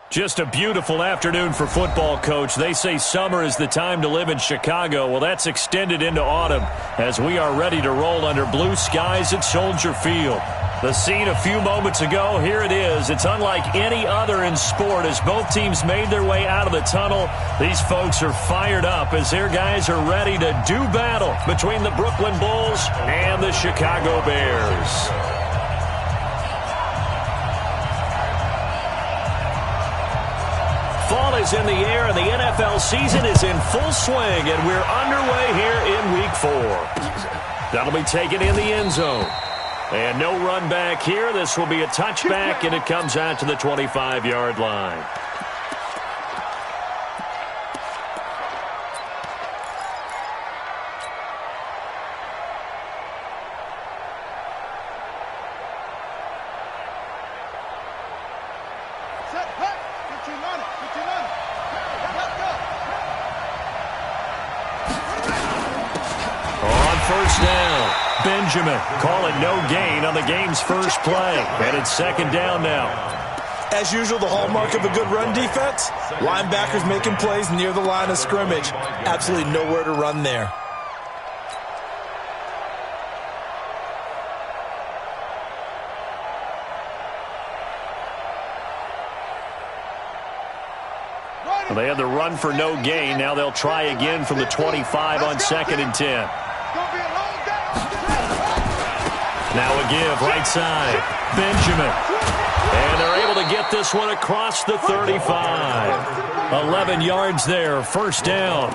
Just a beautiful afternoon for football, Coach. They say summer is the time to live in Chicago. Well, that's extended into autumn as we are ready to roll under blue skies at Soldier Field. The scene a few moments ago, here it is. It's unlike any other in sport as both teams made their way out of the tunnel. These folks are fired up as their guys are ready to do battle between the Brooklyn Bulls and the Chicago Bears. Fall is in the air, and the NFL season is in full swing, and we're underway here in Week 4. That'll be taken in the end zone. And no run back here. This will be a touchback, and it comes out to the 25-yard line. First down. Benjamin calling no gain on the game's first play. And it's second down now. As usual, the hallmark of a good run defense, linebackers making plays near the line of scrimmage. Absolutely nowhere to run there. Well, they had the run for no gain. Now they'll try again from the 25 on 2nd and 10. Now a give, right side. Benjamin. And they're able to get this one across the 35. 11 yards there, first down.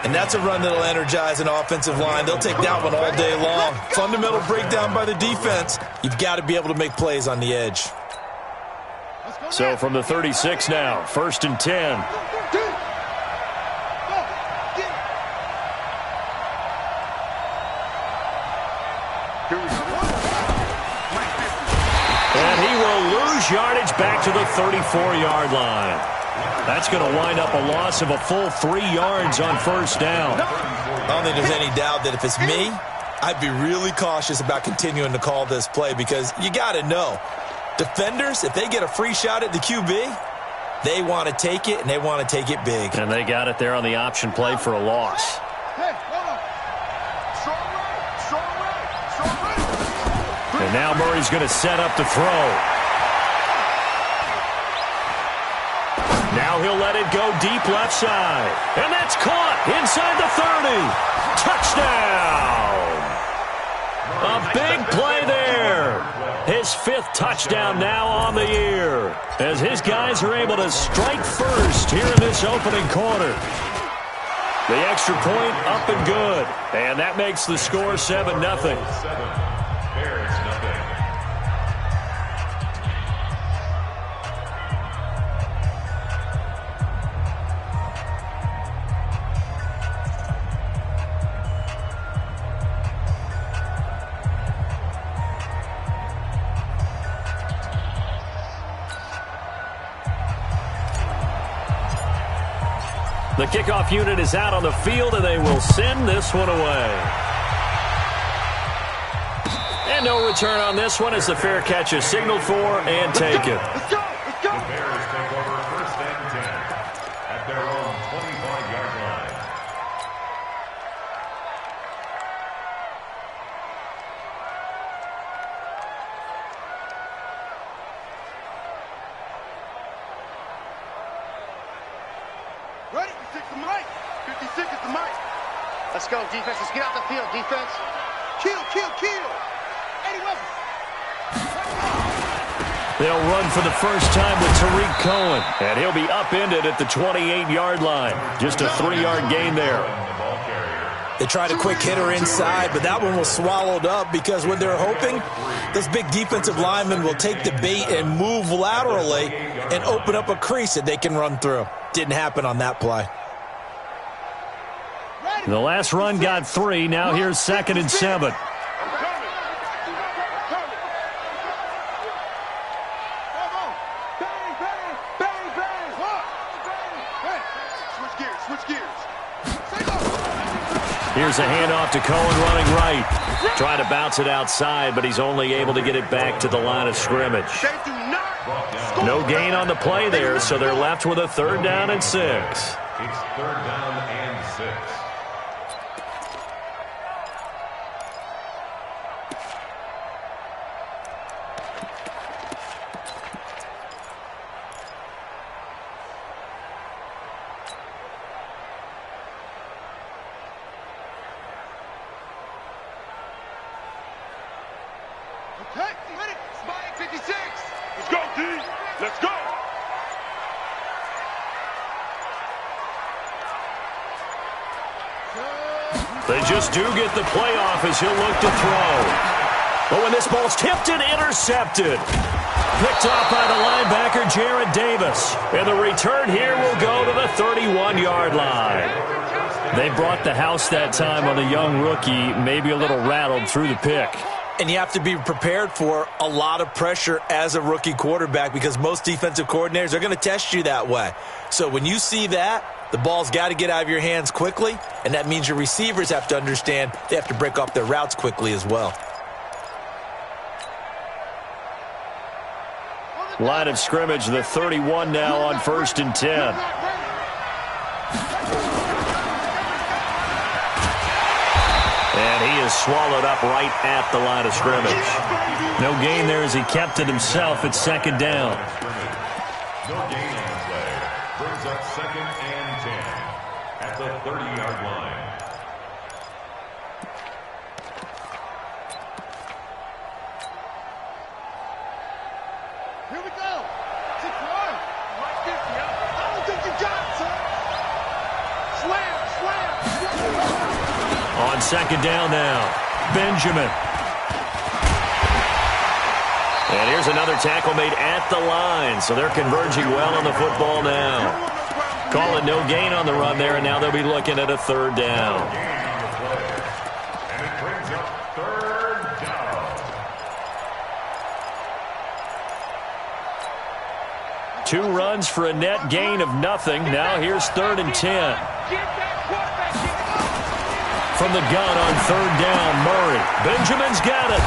And that's a run that'll energize an offensive line. They'll take that one all day long. Fundamental breakdown by the defense. You've got to be able to make plays on the edge. So from the 36 now, 1st and 10. Yardage back to the 34-yard line. That's going to wind up a loss of a full 3 yards on first down. I don't think there's any doubt that if it's me, I'd be really cautious about continuing to call this play because you got to know, defenders, if they get a free shot at the QB, they want to take it, and they want to take it big. And they got it there on the option play for a loss. And now Murray's going to set up to throw. Now he'll let it go deep left side. And that's caught inside the 30. Touchdown! A big play there. His 5th touchdown now on the year as his guys are able to strike first here in this opening quarter. The extra point up and good. And that makes the score 7-0. The kickoff unit is out on the field, and they will send this one away. And no return on this one as the fair catch is signaled for and taken. Let's go! The Bears take over 1st and 10 at their own 25-yard line. Ready? 56 the mic. 56 is the mic. Let's go, defense. Let's get out the field, defense. Kill, kill, kill. 80 weapons. They'll run for the first time with Tariq Cohen, and he'll be upended at the 28-yard line. Just a 3-yard gain there. They tried a quick hitter inside, but that one was swallowed up because what they're hoping, this big defensive lineman will take the bait and move laterally and open up a crease that they can run through. Didn't happen on that play. The last run got 3. Now here's 2nd and 7. Here's a handoff to Cohen running right. Trying to bounce it outside, but he's only able to get it back to the line of scrimmage. No gain on the play there, so they're left with a 3rd down and 6. It's 3rd down and 6. Okay, ready? Spike 56. Let's go, D. Let's go. They just do get the play off as he'll look to throw. But when this ball's tipped and intercepted. Picked off by the linebacker, Jarrad Davis. And the return here will go to the 31-yard line. They brought the house that time on the young rookie, maybe a little rattled through the pick. And you have to be prepared for a lot of pressure as a rookie quarterback because most defensive coordinators are going to test you that way. So when you see that, the ball's got to get out of your hands quickly, and that means your receivers have to understand they have to break off their routes quickly as well. Line of scrimmage, the 31 now on 1st and 10. And he is swallowed up right at the line of scrimmage. No gain there as he kept it himself at 2nd down. No gain on the play. Brings up 2nd and 10 at the 30-yard line. Here we go. 6-1. Right this, yeah. I don't think you got it, son. Slam, slam, slam. On 2nd down now, Benjamin. And here's another tackle made at the line, so they're converging well on the football now. Calling no gain on the run there, and now they'll be looking at a 3rd down. And it brings up 3rd down. 2 runs for a net gain of nothing. Now here's 3rd and 10. From the gun on 3rd down, Murray. Benjamin's got it.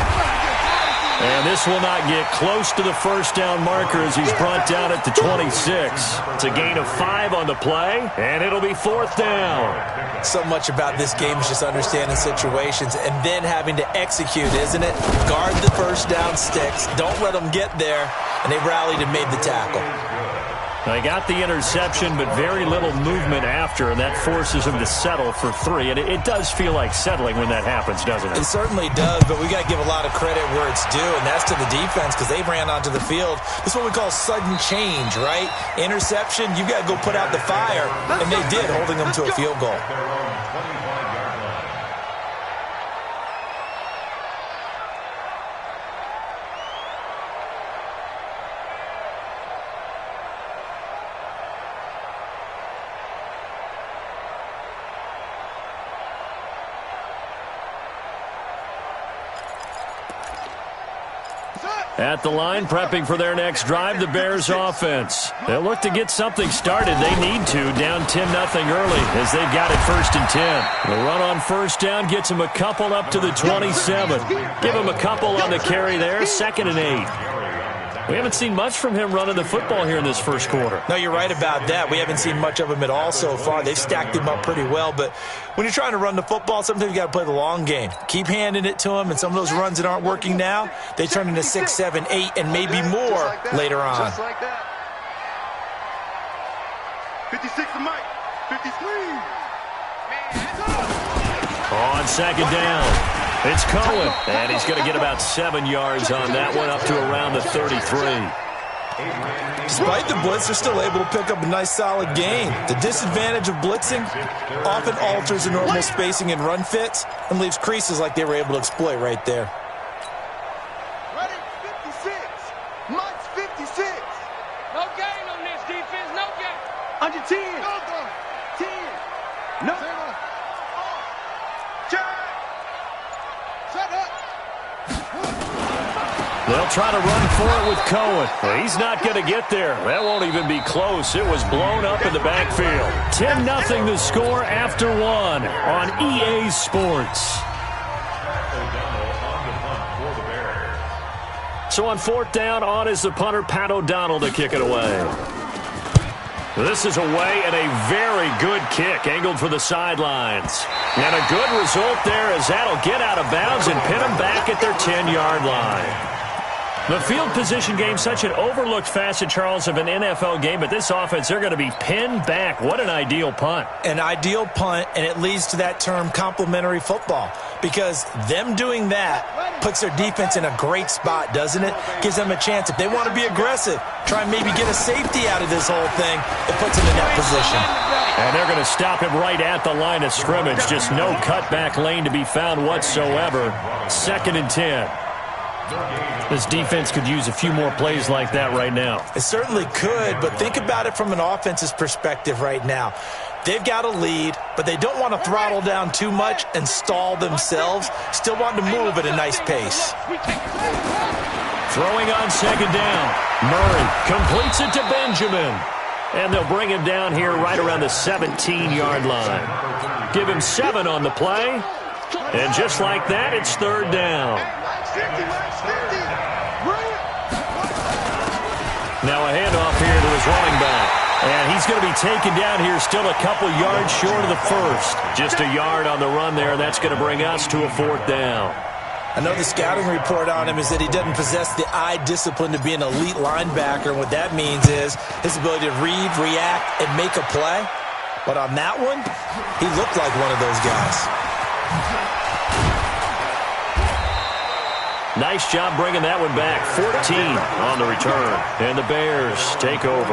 And this will not get close to the 1st down marker as he's brought down at the 26. It's a gain of 5 on the play, and it'll be 4th down. So much about this game is just understanding situations and then having to execute, isn't it? Guard the 1st down sticks. Don't let them get there. And they rallied and made the tackle. They got the interception, but very little movement after, and that forces them to settle for 3. And it does feel like settling when that happens, doesn't it? It certainly does, but we got to give a lot of credit where it's due, and that's to the defense because they ran onto the field. This is what we call sudden change, right? Interception, you got to go put out the fire, and they did, holding them to a field goal. At the line, prepping for their next drive, the Bears offense. They'll look to get something started. They need to, down 10-0 early as they've got it 1st and 10. The run on 1st down gets them a couple up to the 27. Give them a couple on the carry there, 2nd and 8. We haven't seen much from him running the football here in this 1st quarter. No, you're right about that. We haven't seen much of him at all so far. They've stacked him up pretty well, but when you're trying to run the football, sometimes you got to play the long game. Keep handing it to him, and some of those runs that aren't working now, they turn into 6, 7, 8, and maybe more later on. Just like that. 56 to Mike. 53. On 2nd down. It's Cohen, and he's going to get about 7 yards on that one, up to around the 33. Despite the blitz, they're still able to pick up a nice, solid gain. The disadvantage of blitzing often alters the normal spacing and run fits and leaves creases like they were able to exploit right there. Ready? 56. Mike's 56. No gain on this defense, no gain. Under 10. No, 10. No. They'll try to run for it with Cohen. Well, he's not going to get there. That won't even be close. It was blown up in the backfield. 10-0 the score after 1 on EA Sports. So on 4th down, on is the punter, Pat O'Donnell, to kick it away. This is away and a very good kick, angled for the sidelines. And a good result there as that'll get out of bounds and pin them back at their 10-yard line. The field position game, such an overlooked facet, Charles, of an NFL game, but this offense, they're going to be pinned back. What an ideal punt. An ideal punt, and it leads to that term complementary football, because them doing that puts their defense in a great spot, doesn't it? Gives them a chance. If they want to be aggressive, try and maybe get a safety out of this whole thing, it puts them in that position. And they're going to stop him right at the line of scrimmage. Just no cutback lane to be found whatsoever. 2nd and 10. This defense could use a few more plays like that right now. It certainly could, but think about it from an offense's perspective right now. They've got a lead, but they don't want to throttle down too much and stall themselves. Still want to move at a nice pace. Throwing on 2nd down. Murray completes it to Benjamin. And they'll bring him down here right around the 17-yard line. Give him 7 on the play. And just like that, it's 3rd down. Now a handoff here to his running back. And he's going to be taken down here still a couple yards short of the first. Just a yard on the run there, and that's going to bring us to a 4th down. I know the scouting report on him is that he doesn't possess the eye discipline to be an elite linebacker. And what that means is his ability to read, react, and make a play. But on that one, he looked like one of those guys. Nice job bringing that one back. 14 on the return. And the Bears take over.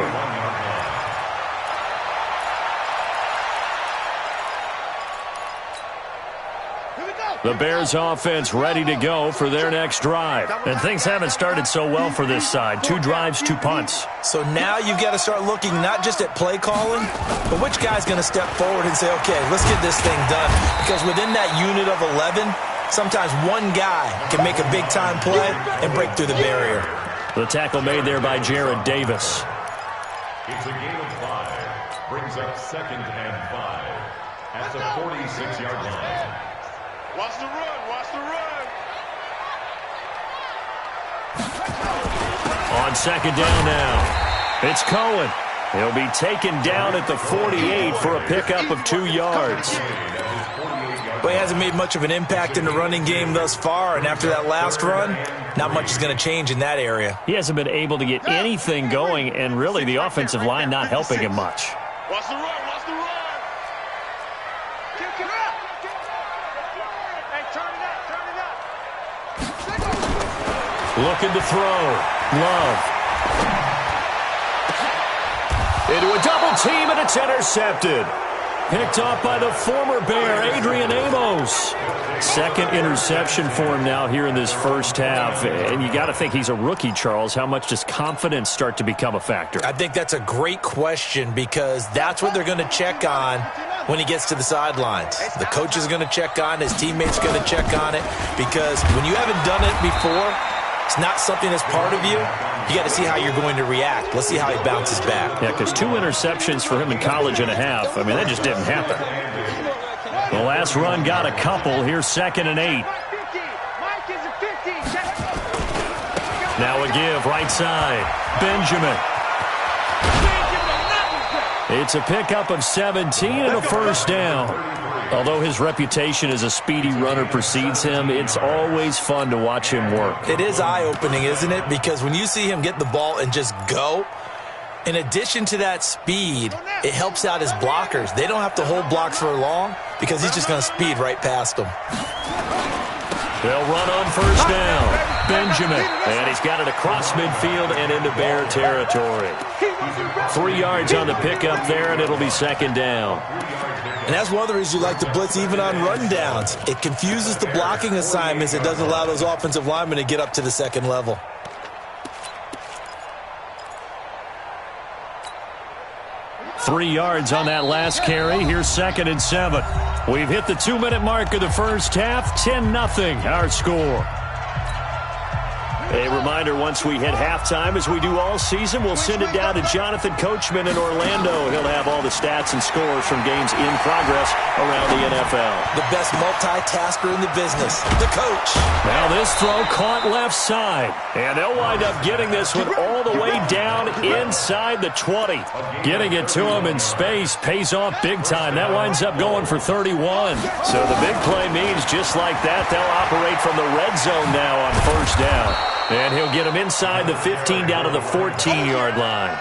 The Bears offense ready to go for their next drive. And things haven't started so well for this side. 2 drives, 2 punts. So now you've got to start looking not just at play calling, but which guy's going to step forward and say, okay, let's get this thing done. Because within that unit of 11, sometimes one guy can make a big-time play and break through the barrier. The tackle made there by Jared Davis. It's a gain of 5. Brings up 2nd and 5 at the 46-yard line. Watch the run. Watch the run. On 2nd down now. It's Cohen. He'll be taken down at the 48 for a pickup of 2 yards. Well, he hasn't made much of an impact in the running game thus far, and after that last run, not much is going to change in that area. He hasn't been able to get anything going, and really the offensive line not helping him much. Watch the run. Watch the run. Kick it up. Hey, turn it up. Turn it up. Looking to throw. Love. Into a double team, and it's intercepted. Picked off by the former Bear, Adrian Amos. 2nd interception for him now here in this first half. And you got to think he's a rookie, Charles. How much does confidence start to become a factor? I think that's a great question, because that's what they're going to check on when he gets to the sidelines. The coach is going to check on it. His teammates are going to check on it, because when you haven't done it before, it's not something that's part of you. You got to see how you're going to react. Let's see how he bounces back. Yeah, because 2 interceptions for him in college and a half. I mean, that just didn't happen. The last run got a couple. Here's 2nd and 8. Now a give, right side. Benjamin. It's a pickup of 17 and a 1st down. Although his reputation as a speedy runner precedes him, it's always fun to watch him work. It is eye-opening, isn't it? Because when you see him get the ball and just go, in addition to that speed, it helps out his blockers. They don't have to hold blocks for long, because he's just going to speed right past them. They'll run on 1st down. Benjamin. And he's got it across midfield and into Bear territory. 3 yards on the pickup there, and it'll be 2nd down. And that's one of the reasons you like to blitz even on rundowns. It confuses the blocking assignments. It doesn't allow those offensive linemen to get up to the 2nd level. Three yards on that last carry. Here's 2nd and 7. We've hit the 2-minute mark of the first half. 10-0 our score. A reminder, once we hit halftime, as we do all season, we'll send it down to Jonathan Coachman in Orlando. He'll have all the stats and scores from games in progress around the NFL. The best multitasker in the business, the coach. Now this throw caught left side, and they'll wind up getting this one all the way down inside the 20. Getting it to him in space pays off big time. That winds up going for 31. So the big play means just like that, they'll operate from the red zone now on first down. And he'll get him inside the 15 down to the 14-yard line.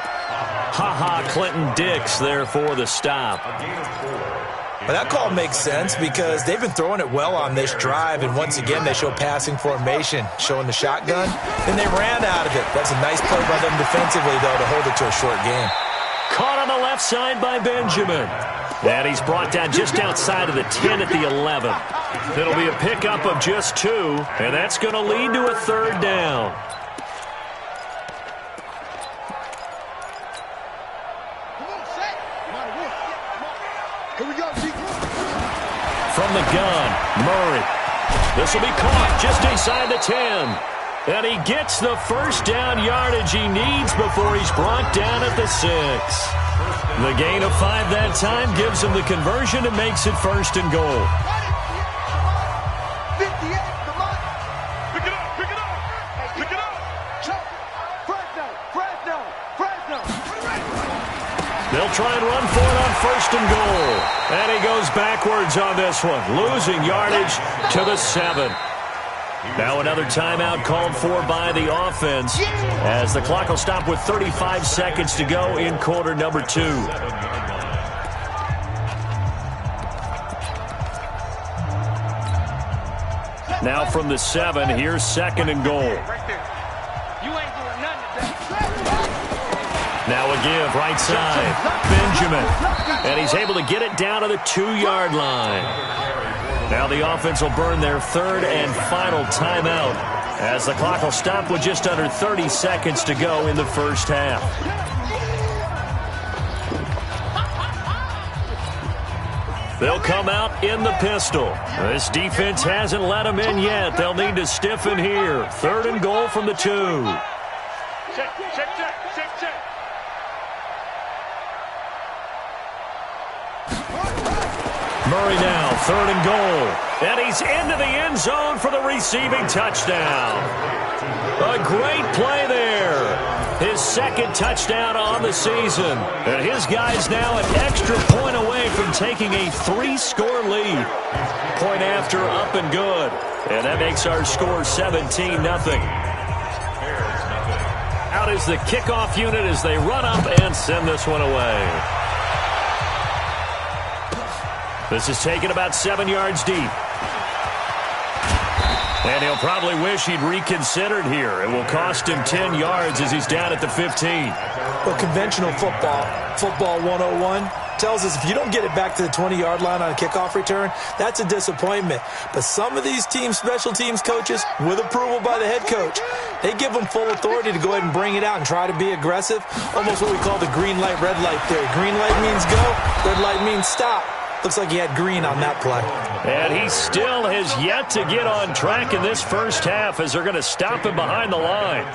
Clinton Dix there for the stop. Well, that call makes sense because they've been throwing it well on this drive, and once again they show passing formation, showing the shotgun, and they ran out of it. That's a nice play by them defensively, though, to hold it to a short game. Caught on the left side by Benjamin. And he's brought down just outside of the 10 at the 11. It'll be a pickup of just 2, and that's going to lead to a third down. Here we go, From the gun, Murray. This will be caught just inside the 10. And he gets the first down yardage he needs before he's brought down at the 6. The gain of 5 that time gives him the conversion and makes it first and goal. 58, come on. Pick it up, pick it up, pick it up. Fresno. They'll try and run for it on first and goal. And he goes backwards on this one, losing yardage to the 7. Now another timeout called for by the offense as the clock will stop with 35 seconds to go in quarter number 2. Now from the 7, here's second and goal. Now a give, right side, Benjamin. And he's able to get it down to the 2-yard line. Now the offense will burn their third and final timeout as the clock will stop with just under 30 seconds to go in the first half. They'll come out in the pistol. This defense hasn't let them in yet. They'll need to stiffen here. Third and goal from the 2. Check. Murray now, third and goal. And he's into the end zone for the receiving touchdown. A great play there. His second touchdown on the season. And his guy's now an extra point away from taking a 3-score lead. Point after, up and good. And that makes our score 17-0. Out is the kickoff unit as they run up and send this one away. This is taken about 7 yards deep. And he'll probably wish he'd reconsidered here. It will cost him 10 yards as he's down at the 15. Well, conventional football 101, tells us if you don't get it back to the 20-yard line on a kickoff return, that's a disappointment. But some of these team special teams coaches, with approval by the head coach, they give them full authority to go ahead and bring it out and try to be aggressive. Almost what we call the green light, red light theory. Green light means go, red light means stop. Looks like he had green on that play. And he still has yet to get on track in this first half as they're going to stop him behind the line.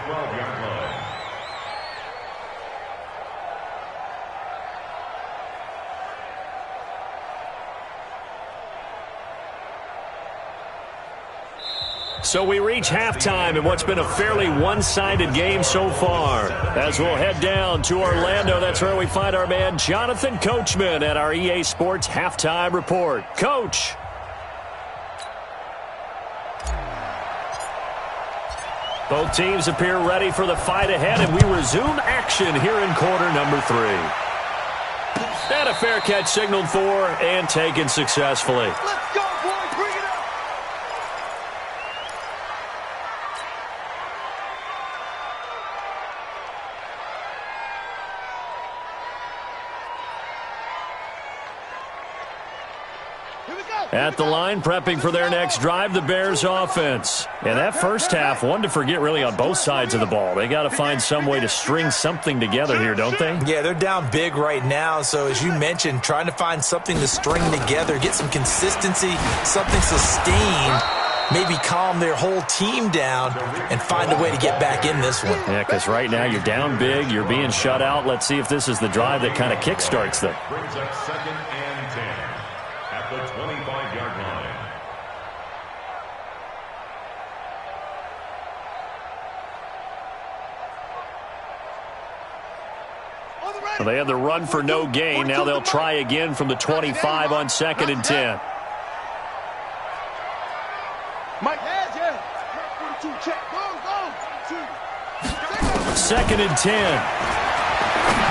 So we reach halftime in what's been a fairly one-sided game so far. As we'll head down to Orlando, that's where we find our man Jonathan Coachman at our EA Sports Halftime Report. Coach. Both teams appear ready for the fight ahead, and we resume action here in quarter number 3. And a fair catch signaled for and taken successfully. Let's go, boys. Bring it up. At the line, prepping for their next drive, the Bears offense. And that first half, one to forget really on both sides of the ball. They got to find some way to string something together here, don't they? Yeah, they're down big right now. So as you mentioned, trying to find something to string together, get some consistency, something sustained. maybe calm their whole team down and find a way to get back in this one. Yeah, because right now you're down big, you're being shut out. Let's see if this is the drive that kind of kickstarts them. Brings up 2nd and 10 at the 25-yard line. Well, they had the run for no gain. Now they'll try again from the 25 on 2nd and 10. Mike, 2nd and 10.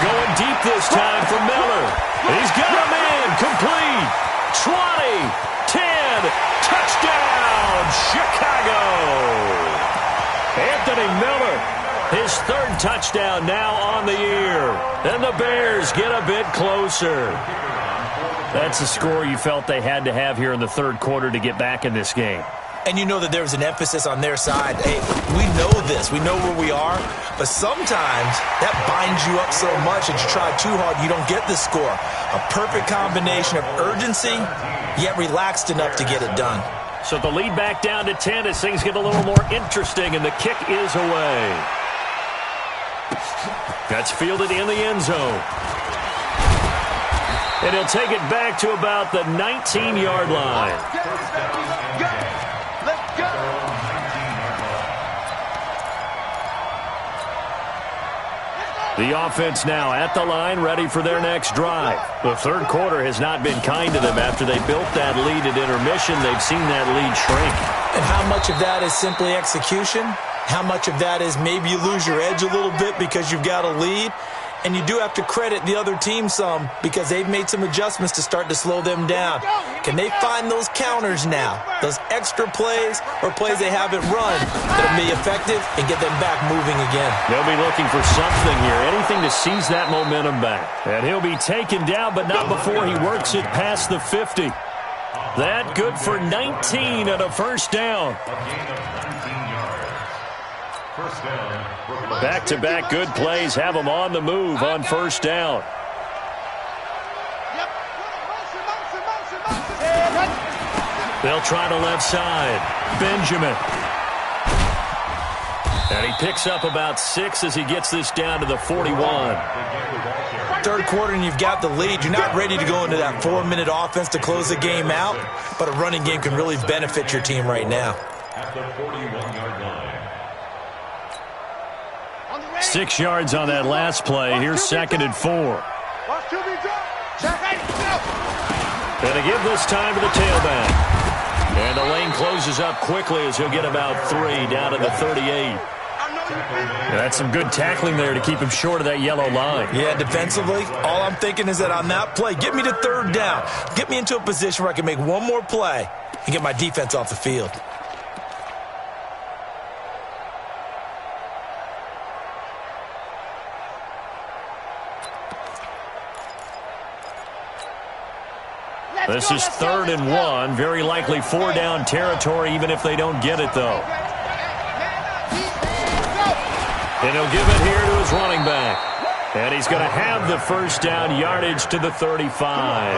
Going deep this time for Miller. He's got him in. Complete. 20, 10, touchdown, Chicago. Anthony Miller, his 3rd touchdown now on the year. And the Bears get a bit closer. That's a score you felt they had to have here in the 3rd quarter to get back in this game. And you know that there's an emphasis on their side. Hey, we know this. We know where we are. But sometimes that binds you up so much that you try too hard, you don't get the score. A perfect combination of urgency, yet relaxed enough to get it done. So the lead back down to 10 as things get a little more interesting, and the kick is away. That's fielded in the end zone. And he'll take it back to about the 19-yard line. The offense now at the line, ready for their next drive. The 3rd quarter has not been kind to them. After they built that lead at intermission, they've seen that lead shrink. And how much of that is simply execution? How much of that is maybe you lose your edge a little bit because you've got a lead? And you do have to credit the other team some because they've made some adjustments to start to slow them down. Can they find those counters now, those extra plays or plays they haven't run that'll be effective and get them back moving again? They'll be looking for something here, anything to seize that momentum back. And he'll be taken down, but not before he works it past the 50. That good for 19 and a 1st down. Back-to-back good plays have them on the move on 1st down. They'll try to left side. Benjamin. And he picks up about 6 as he gets this down to the 41. 3rd quarter and you've got the lead. You're not ready to go into that 4-minute offense to close the game out, but a running game can really benefit your team right now. At the 41-yard line. 6 yards on that last play. Here's 2nd and 4. And to give this time to the tailback. And the lane closes up quickly as he'll get about 3 down to the 38. That's some good tackling there to keep him short of that yellow line. Yeah, defensively, all I'm thinking is that on that play, get me to 3rd down. Get me into a position where I can make one more play and get my defense off the field. This is 3rd and 1. Very likely 4-down territory, even if they don't get it, though. And he'll give it here to his running back. And he's going to have the 1st down yardage to the 35.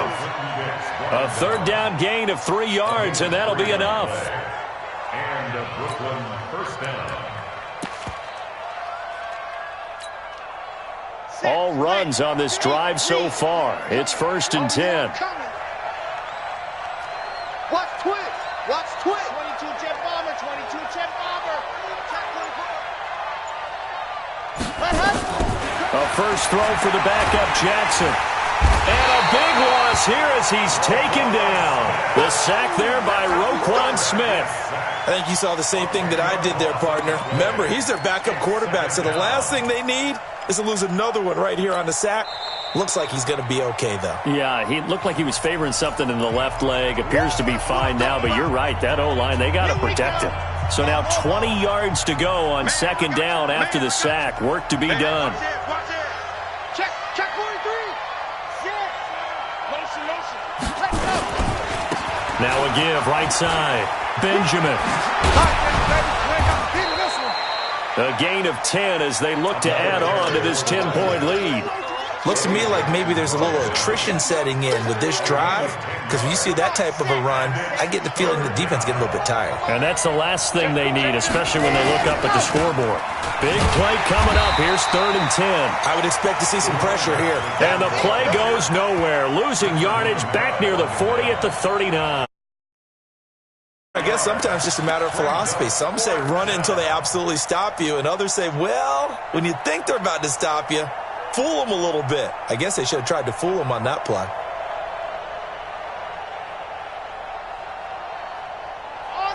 A 3rd down gain of 3 yards, and that'll be enough. And a Brooklyn 1st down. All runs on this drive so far. It's 1st and 10. Watch twitch. Watch twitch. 22 jet bomber, 22 jet bomber. A first throw for the backup Jackson. And a big loss here as he's taken down. The sack there by Roquan Smith. I think you saw the same thing that I did there, partner. Remember, he's their backup quarterback, so the last thing they need is to lose another one right here on the sack. Looks like he's going to be okay, though. Yeah, he looked like he was favoring something in the left leg. Appears to be fine now, but you're right. That O-line, they got to protect him. So now 20 yards to go on 2nd down after the sack. Work to be done. Watch it. Check 43. Motion. Now a give, right side. Benjamin. A gain of 10 as they look to add on to this 10-point lead. Looks to me like maybe there's a little attrition setting in with this drive, because when you see that type of a run, I get the feeling the defense getting a little bit tired. And that's the last thing they need, especially when they look up at the scoreboard. Big play coming up. Here's 3rd and 10. I would expect to see some pressure here. And the play goes nowhere. Losing yardage back near the 40 at the 39. I guess sometimes it's just a matter of philosophy. Some say run it until they absolutely stop you, and others say, well, when you think they're about to stop you, fool them a little bit. I guess they should have tried to fool them on that play.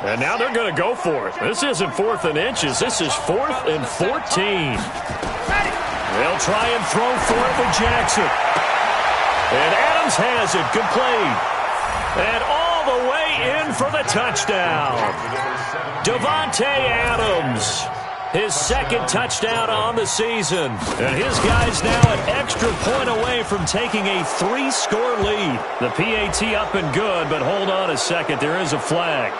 And now they're going to go for it. This isn't 4th and inches. This is 4th and 14. They'll try and throw for it with Jackson. And Adams has it complete. And all the way in for the touchdown. Davante Adams. His 2nd touchdown on the season. And his guy's now an extra point away from taking a 3-score lead. The PAT up and good, but hold on a second. There is a flag.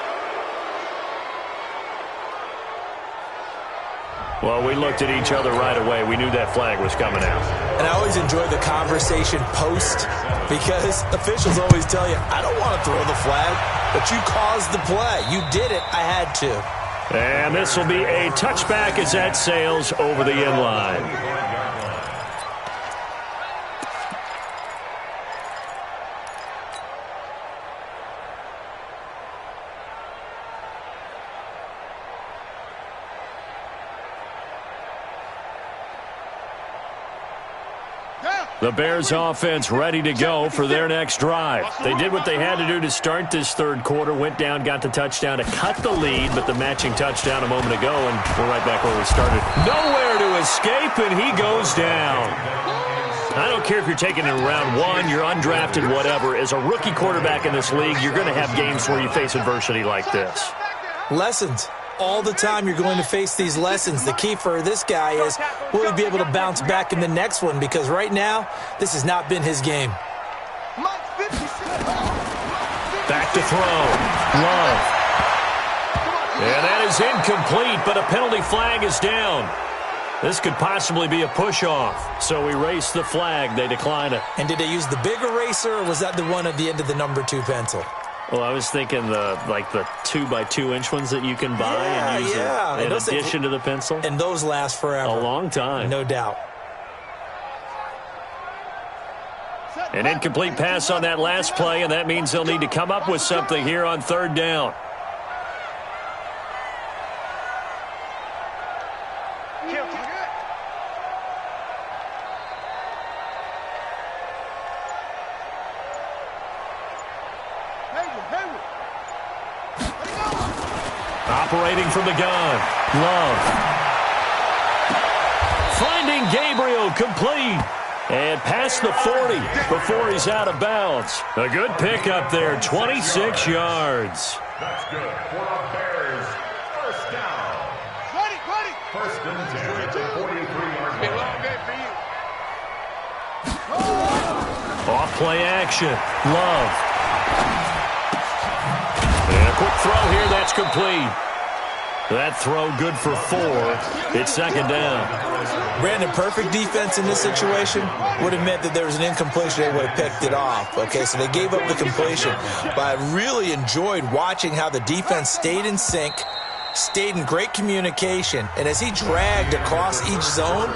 Well, we looked at each other right away. We knew that flag was coming out. And I always enjoy the conversation post, because officials always tell you, I don't want to throw the flag, but you caused the play. You did it. I had to. And this will be a touchback as that sails over the end line. The Bears offense ready to go for their next drive. They did what they had to do to start this 3rd quarter, went down, got the touchdown to cut the lead, but the matching touchdown a moment ago, and we're right back where we started. Nowhere to escape, and he goes down. I don't care if you're taking it in round 1, you're undrafted, whatever. As a rookie quarterback in this league, you're going to have games where you face adversity like this. Lessons. All the time you're going to face these lessons. The key for this guy is, will he be able to bounce back in the next one? Because right now, this has not been his game. Back to throw. Love. And that is incomplete, but a penalty flag is down. This could possibly be a push-off. So we erase the flag. They decline it. And did they use the big eraser, or was that the one at the end of the number 2 pencil? Well, I was thinking the 2x2-inch ones that you can buy and use in addition to the pencil. And those last forever. A long time. No doubt. An incomplete pass on that last play, and that means they'll need to come up with something here on 3rd down. Operating from the gun. Love. Finding Gabriel complete. And past the 40 before he's out of bounds. A good pickup there, 26 yards. That's good for the Bears. 1st down. 1st and 10 at the 43-yard line. Off play action. Love. And a quick throw here, that's complete. That throw good for 4. It's 2nd down. Brandon, perfect defense in this situation would have meant that there was an incompletion. They would have picked it off. Okay, so they gave up the completion. But I really enjoyed watching how the defense stayed in sync, stayed in great communication. And as he dragged across each zone,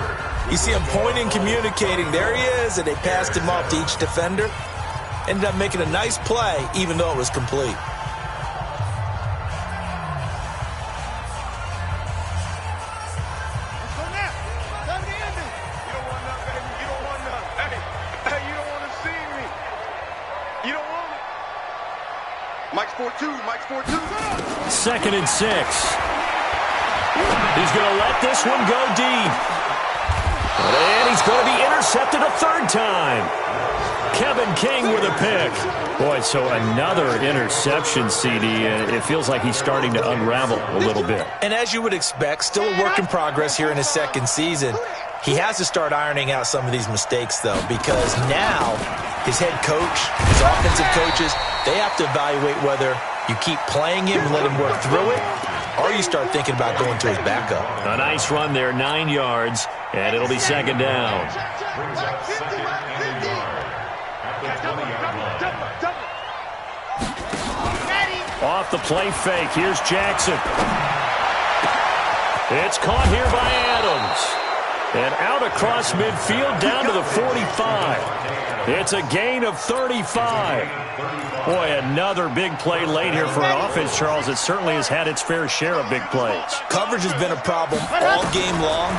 you see him pointing, communicating. There he is, and they passed him off to each defender. Ended up making a nice play, even though it was complete. Mike's 4-2. 2nd and 6. He's going to let this one go deep. And he's going to be intercepted a 3rd time. Kevin King with a pick. Boy, so another interception, CD. It feels like he's starting to unravel a little bit. And as you would expect, still a work in progress here in his 2nd season. He has to start ironing out some of these mistakes, though, because now his head coach, his offensive coaches, They have to evaluate whether you keep playing him and let him work through it, or you start thinking about going to his backup. A nice run there, 9 yards, and it'll be second down. Brings up second and a yard at the 20-yard line. Off the play fake, here's Jackson. It's caught here by Adams. And out across midfield down to the 45. It's a gain of 35. Boy, another big play late here for an offense, Charles. It certainly has had its fair share of big plays. Coverage has been a problem all game long,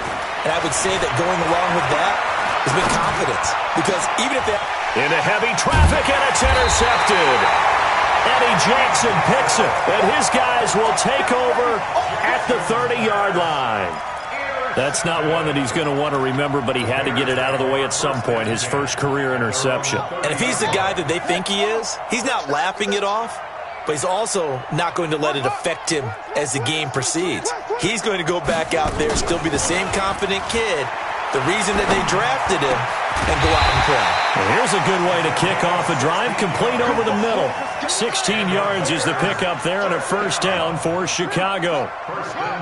and I would say that going along with that has been confidence. Because even if they... Into heavy traffic, and it's intercepted. Eddie Jackson picks it, and his guys will take over at the 30-yard line. That's not one that he's going to want to remember, but he had to get it out of the way at some point, his first career interception. And if he's the guy that they think he is, he's not laughing it off, but he's also not going to let it affect him as the game proceeds. He's going to go back out there, still be the same confident kid, the reason that they drafted him, and go out and play. Well, here's a good way to kick off a drive, complete over the middle. 16 yards is the pickup there, and a first down for Chicago.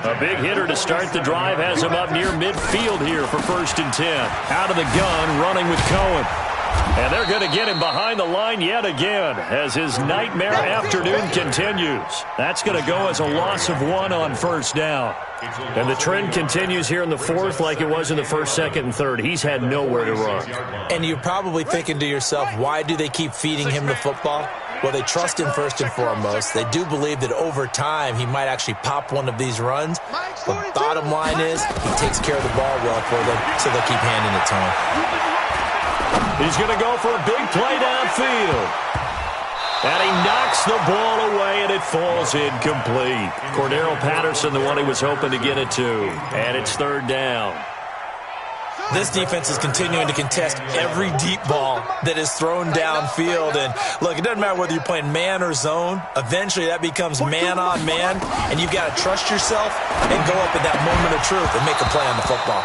A big hitter to start the drive has him up near midfield here for 1st and 10. Out of the gun, running with Cohen. And they're going to get him behind the line yet again as his nightmare afternoon continues. That's going to go as a loss of 1 on first down. And the trend continues here in the 4th like it was in the 1st, 2nd, and 3rd. He's had nowhere to run. And you're probably thinking to yourself, why do they keep feeding him the football? Well, they trust him first and foremost. They do believe that over time he might actually pop one of these runs. The bottom line is he takes care of the ball well for them, so they'll keep handing it to him. He's going to go for a big play downfield. And he knocks the ball away, and it falls incomplete. Cordero Patterson, the one he was hoping to get it to. And it's 3rd down. This defense is continuing to contest every deep ball that is thrown downfield. And, look, it doesn't matter whether you're playing man or zone. Eventually, that becomes man on man, and you've got to trust yourself and go up at that moment of truth and make a play on the football.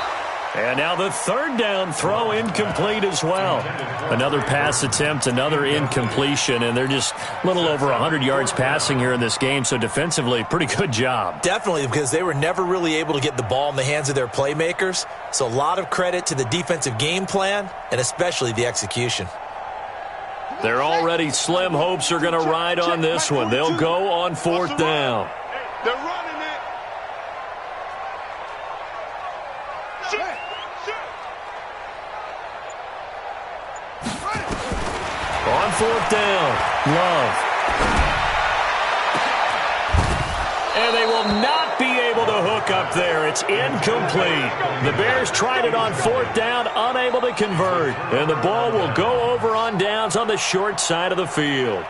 And now the 3rd down throw incomplete as well. Another pass attempt, another incompletion, and they're just a little over 100 yards passing here in this game, so defensively, pretty good job. Definitely, because they were never really able to get the ball in the hands of their playmakers, so a lot of credit to the defensive game plan and especially the execution. Their already slim hopes are going to ride on this one. They'll go on 4th down. They're running it. On 4th down, Love. And they will not be able to hook up there. It's incomplete. The Bears tried it on 4th down, unable to convert. And the ball will go over on downs on the short side of the field.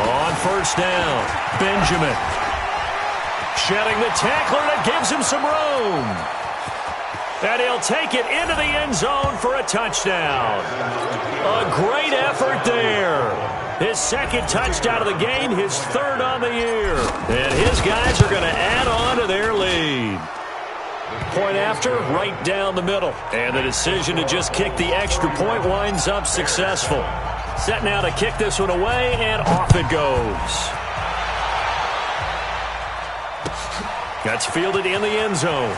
On 1st down, Benjamin. Shedding the tackler that gives him some room. And he'll take it into the end zone for a touchdown. A great effort there. His 2nd touchdown of the game, his 3rd on the year. And his guys are going to add on to their lead. Point after, right down the middle. And the decision to just kick the extra point winds up successful. Set now to kick this one away, and off it goes. That's fielded in the end zone.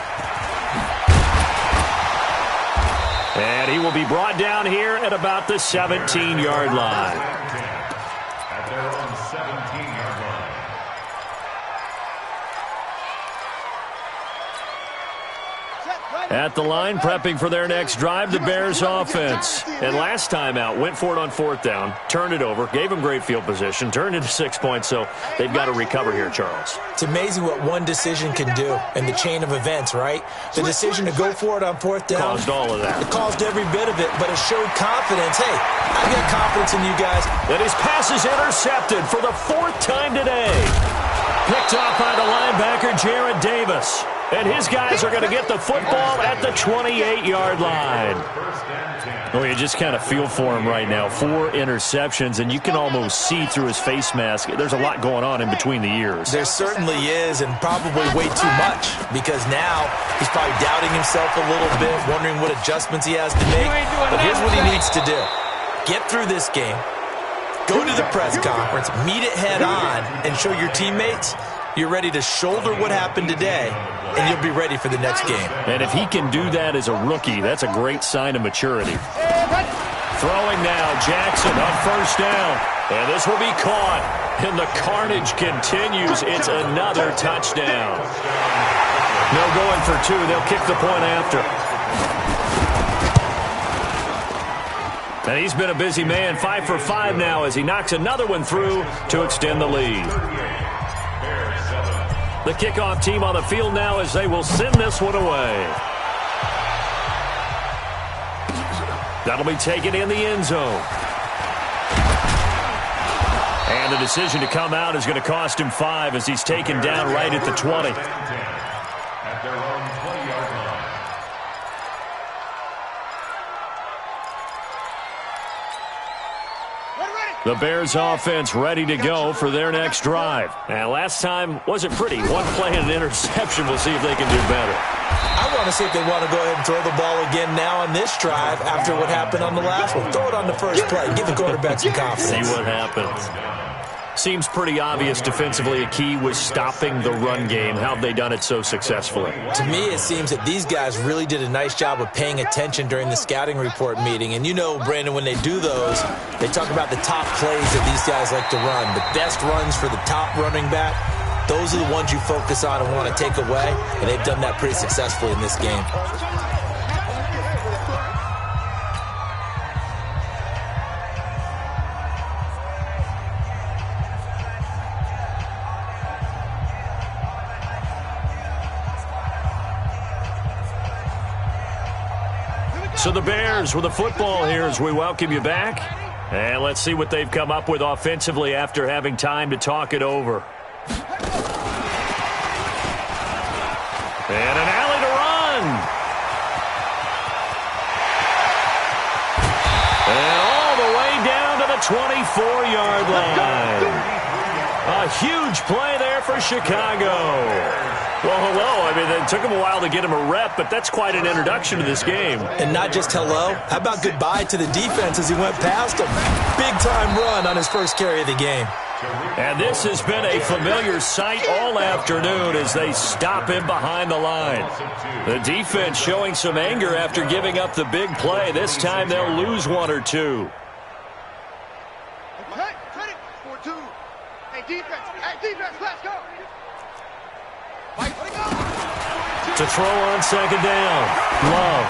And he will be brought down here at about the 17-yard line. At their own 17-yard line. Set, go. At the line, prepping for their next drive, the Bears offense. And last time out, went for it on 4th down, turned it over, gave them great field position, turned into 6 points, so they've got to recover here, Charles. It's amazing what one decision can do in the chain of events, right? The decision to go for it on 4th down. Caused all of that. It caused every bit of it, but it showed confidence. Hey, I've got confidence in you guys. And his pass is intercepted for the 4th time today. Picked off by the linebacker, Jarrad Davis. And his guys are going to get the football at the 28-yard line. Oh, you just kind of feel for him right now. 4 interceptions, and you can almost see through his face mask. There's a lot going on in between the ears. There certainly is, and probably way too much, because now he's probably doubting himself a little bit, wondering what adjustments he has to make. But here's what he needs to do. Get through this game, go to the press conference, meet it head on, and show your teammates you're ready to shoulder what happened today, and you'll be ready for the next game. And if he can do that as a rookie, that's a great sign of maturity. Throwing now, Jackson on 1st down. And this will be caught. And the carnage continues. It's another touchdown. No going for 2. They'll kick the point after. And he's been a busy man. 5 for 5 now as he knocks another one through to extend the lead. The kickoff team on the field now as they will send this one away. That'll be taken in the end zone. And the decision to come out is going to cost him 5 as he's taken down right at the 20. At their own 20-yard line. The Bears offense ready to go for their next drive. And last time wasn't pretty. 1 play and an interception. We'll see if they can do better. I want to see if they want to go ahead and throw the ball again now on this drive after what happened on the last one. Throw it on the first play. Give the quarterback some confidence. See what happens. Seems pretty obvious defensively a key was stopping the run game. How have they done it so successfully? To me, it seems that these guys really did a nice job of paying attention during the scouting report meeting. And you know, Brandon, when they do those, they talk about the top plays that these guys like to run. The best runs for the top running back, those are the ones you focus on and want to take away. And they've done that pretty successfully in this game. So the Bears with the football here as we welcome you back. And let's see what they've come up with offensively after having time to talk it over. And an alley to run. And all the way down to the 24-yard line. A huge play there for Chicago. Well, hello. I mean, it took him a while to get him a rep, but that's quite an introduction to this game. And not just hello. How about goodbye to the defense as he went past him? Big-time run on his first carry of the game. And this has been a familiar sight all afternoon as they stop him behind the line. The defense showing some anger after giving up the big play. This time they'll lose 1 or 2. Hey, ready? 4-2. Hey, defense, let's go. To throw on 2nd down. Love.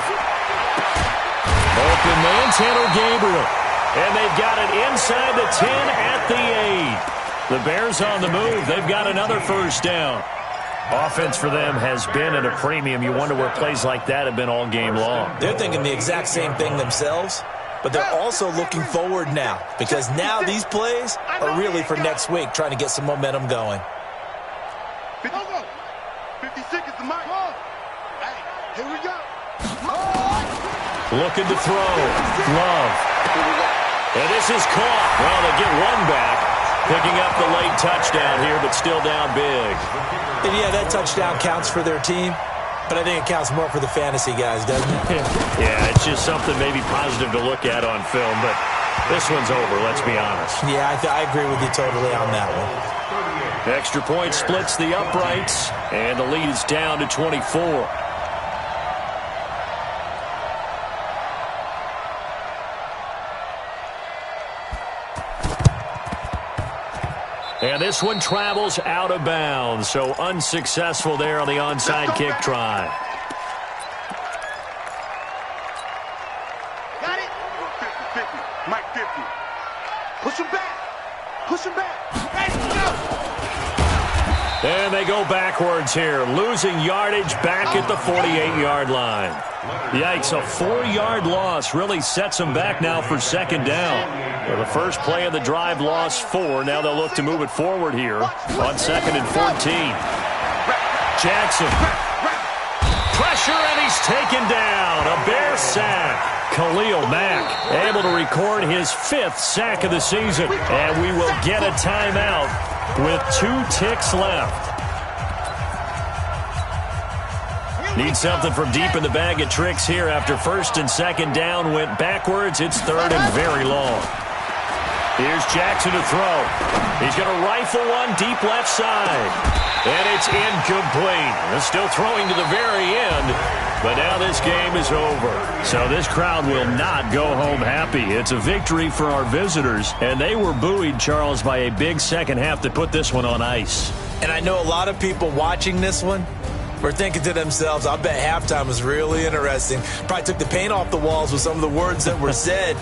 Open man, Tanner Gabriel. And they've got it inside the 10 at the 8. The Bears on the move. They've got another 1st down. Offense for them has been at a premium. You wonder where plays like that have been all game long. They're thinking the exact same thing themselves, but they're also looking forward now because now these plays are really for next week, trying to get some momentum going. 56 is the mic. Hey, here we go. Looking to throw. Love. And this is caught. Well, they get 1 back. Picking up the late touchdown here, but still down big. And yeah, that touchdown counts for their team, but I think it counts more for the fantasy guys, doesn't it? Yeah, it's just something maybe positive to look at on film, but this one's over, let's be honest. Yeah, I agree with you totally on that one. Extra point splits the uprights, and the lead is down to 24. And this one travels out of bounds, so unsuccessful there on the onside kick try. And they go backwards here, losing yardage back at the 48-yard line. Yikes, a 4-yard loss really sets them back now for second down. Well, the first play of the drive lost 4. Now they'll look to move it forward here on 2nd and 14. Jackson. Pressure, and he's taken down. A Bear sack. Khalil Mack able to record his 5th sack of the season. And we will get a timeout with 2 ticks left. Need something from deep in the bag of tricks here after 1st and 2nd down went backwards. It's 3rd and very long. Here's Jackson to throw. He's going to rifle one deep left side. And it's incomplete. They're still throwing to the very end. But now this game is over. So this crowd will not go home happy. It's a victory for our visitors. And they were buoyed, Charles, by a big second half to put this one on ice. And I know a lot of people watching this one were thinking to themselves, I bet halftime was really interesting. Probably took the paint off the walls with some of the words that were said.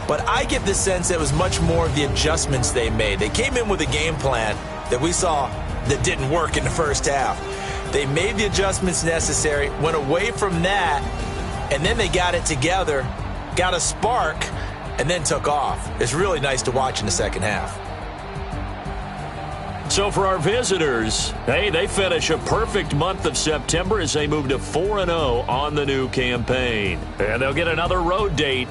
But I get the sense it was much more of the adjustments they made. They came in with a game plan that we saw that didn't work in the first half. They made the adjustments necessary, went away from that, and then they got it together, got a spark, and then took off. It's really nice to watch in the second half. So for our visitors, hey, they finish a perfect month of September as they move to 4-0 on the new campaign. And they'll get another road date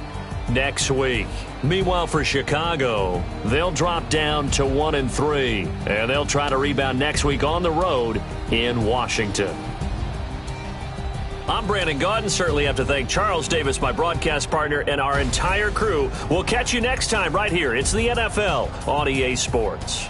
next week. Meanwhile, for Chicago, they'll drop down to 1-3, and they'll try to rebound next week on the road in Washington. I'm Brandon Gaudin. Certainly have to thank Charles Davis, my broadcast partner, and our entire crew. We'll catch you next time right here. It's the NFL on EA Sports.